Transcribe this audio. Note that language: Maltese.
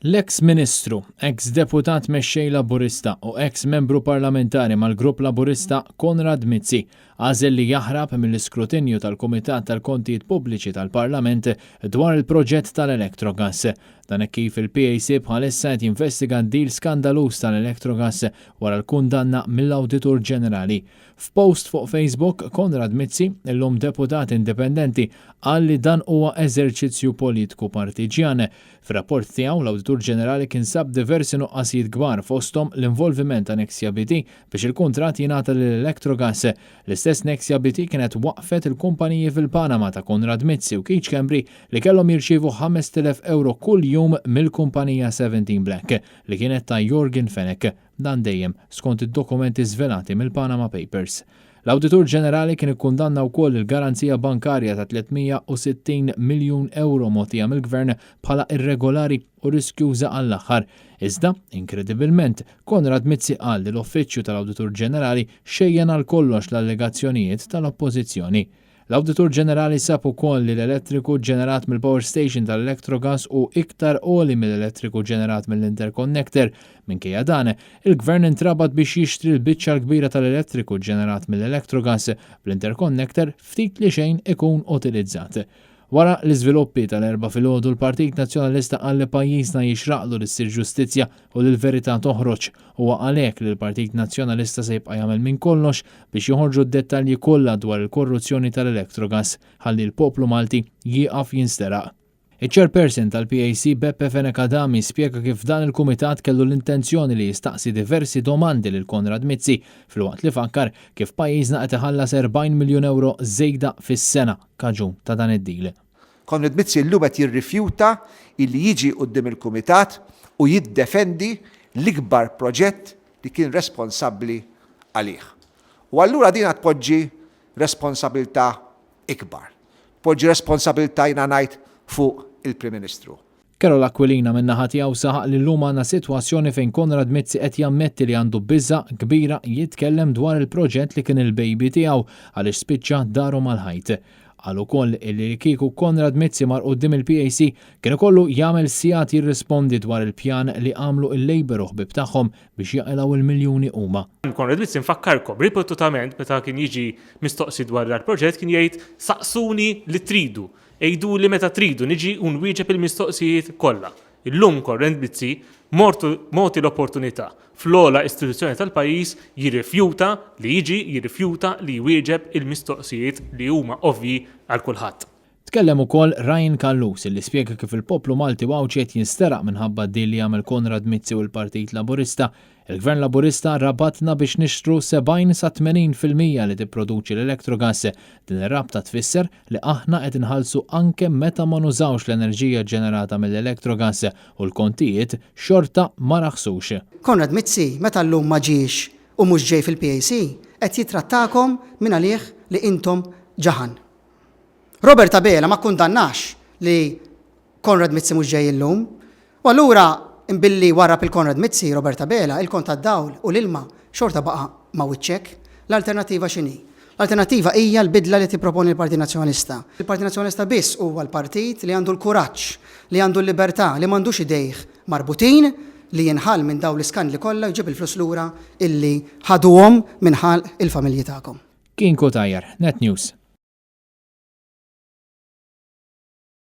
L-eks ministru, eks deputat mexxej Laburista u eks membru parlamentari mal-grupp Laburista Konrad Mizzi għażel li jaħrab mill-iskrutinju tal-Kumitat tal-Kontijiet Pubbliċi tal-Parlament dwar il-proġett tal-Electrogas. Dan hekk kif il-PAC bħalissa qed jinvestiga deal skandalus tal-Electrogas wara l-kundanna mill-Awditur Ġenerali. F'post fuq Facebook, Konrad Mizzi, illum deputat indipendenti, qal li dan huwa eżerċizzju politiku partiġjan. F'rapport tiegħu l-Awditur Ġenerali kien sab diversi nuqqasijiet kbar fosthom l-involviment ta' Nexia BT biex il-kuntratt jingħata lill-Electrogas. L-istess Nexia BT kienet waqfet il-kumpaniji fil-Panama ta' Konrad Mizzi u Keach Kembri li kellhom jirċievu 5,000 euro kull jum mill-kumpanija 17 Black li kienet ta' Jorgen Fenech, dan dejjem skont id-dokumenti żvelati mill-Panama Papers. L-Awditur Ġenerali kien ikkundanna wkoll il-garanzija bankarja ta' 360 miljun euro mogħtija mill-Gvern bħala irregolari u riskjuża għall-aħħar. Iżda, inkredibilment, Konrad Mizzi qal li l-Uffiċċju tal-Awditur Ġenerali xejjen għal kollox l-allegazzjonijiet tal-Oppożizzjoni. L-Awditur Ġenerali sab ukoll li l-elettriku ġenerat mill-Power Station tal-Electrogas u iktar għoli mill-elettriku ġenerat mill-Interconnector. Minkejja dan, il-Gvern intrabat biex jixtri l-biċċa l-kbira tal-elettriku ġenerat mill-Electrogas bl-Interconnector ftit li xejn ikun utilizzat. Wara l-iżviluppi tal-erba' filgħodu l-Partit Nazzjonalista qal li pajjiżna jixraqlu li ssir ġustizzja u li l-verità toħroġ huwa għalhekk li l-Partit Nazzjonalista se jibqa' jagħmel minn kollox biex joħorġu d-dettalji kollha dwar il-korruzzjoni tal-Electrogas ħalli l-poplu Malti jieqaf jinsteraq. Iċ-chairperson tal-PAC Beppe Fenech Adami spjega kif dan il-kumitat kellu l-intenzjoni li jistaqsi diversi domandi lil Konrad Mizzi filwaqt li fakkar kif pajjiżna qed iħallas 40 miljun euro żejda fis-sena kaġun ta' dan id-deal. Konrad Mizzi llum qed jirrifjuta illi jiġi quddiem il-kumitat u jiddefendi l-ikbar proġett li kien responsabbli għalih. U allura din tpoġġi responsabilità ikbar. Poġġi responsabilità jiena ngħid fuq il-Prim Ministru. Carola Aquilina min-naħa tiegħu saħaq li llum għandna sitwazzjoni fejn Konrad Mizzi qed jammetti li għandu biża' kbira jitkellem dwar il-proġett li kien il-baby tiegħu għaliex spiċċa daru mal-ħajt. Qal ukoll li kieku Konrad Mizzi mar quddiem il-PAC kien ikollu jagħmel sigħat jirrispondi dwar il-pjan li għamlu il-Labour u ħbieb tagħhom biex jaqilgħu il-miljuni huma. Konrad Mizzi nfakkarkom ripetutament meta kien jiġi mistoqsi dwar il-proġett kien jgħid saqsuni li tridu. Ejdu li meta tridu niġi u nwieġeb il-mistoqsijiet kollha. Illum Konrad Mizzi moti l-opportunità fl-ogħla istituzzjoni tal-pajjiż jirrifjuta li jwieġeb il-mistoqsijiet li huma ovvji għal kulħadd. Tkellem ukoll Ryan Kallus li spjega kif il-poplu Malti wawċet jinsteraq minħabba d-deal li jagħmel Konrad Mizzi u l-Partit Laburista. Il-Gvern Laburista rabatna biex nixtru 70 sa 80% li tipproduċi l-Electrogas. Din ir-rabta tfisser li aħna qed inħallsu anke meta ma nużawx l-enerġija ġenerata mill-Electrogas u l-kontijiet xorta ma raħsux. Konrad Mizzi meta llum ma ġiex u mhux ġej fil-PAC qed jitrattakom minn għalih li intom ġaħan. Robert Abela ma kundannax li Konrad Mizzi mhux ġej illum. U allura imbilli wara pil-Konrad Mizzi, Robert Abela, il-kont tad-dawl u l-ilma xorta baqa' ma wiċċek. L-alternattiva x'inhi? L-alternattiva hija l-bidla li tipproponi l-Partit Nazzjonalista. Il-Partit Nazzjonalista biss huwa l-partit li għandu l-kuraġġ, li għandu l-libertà, li m'għandux idejh marbutin li jinħall minn dawn l-iskandli kollha jġib il-flus lura illi ħaduhom minħall il-familji tagħkom. Kien Kotajjar, Net News.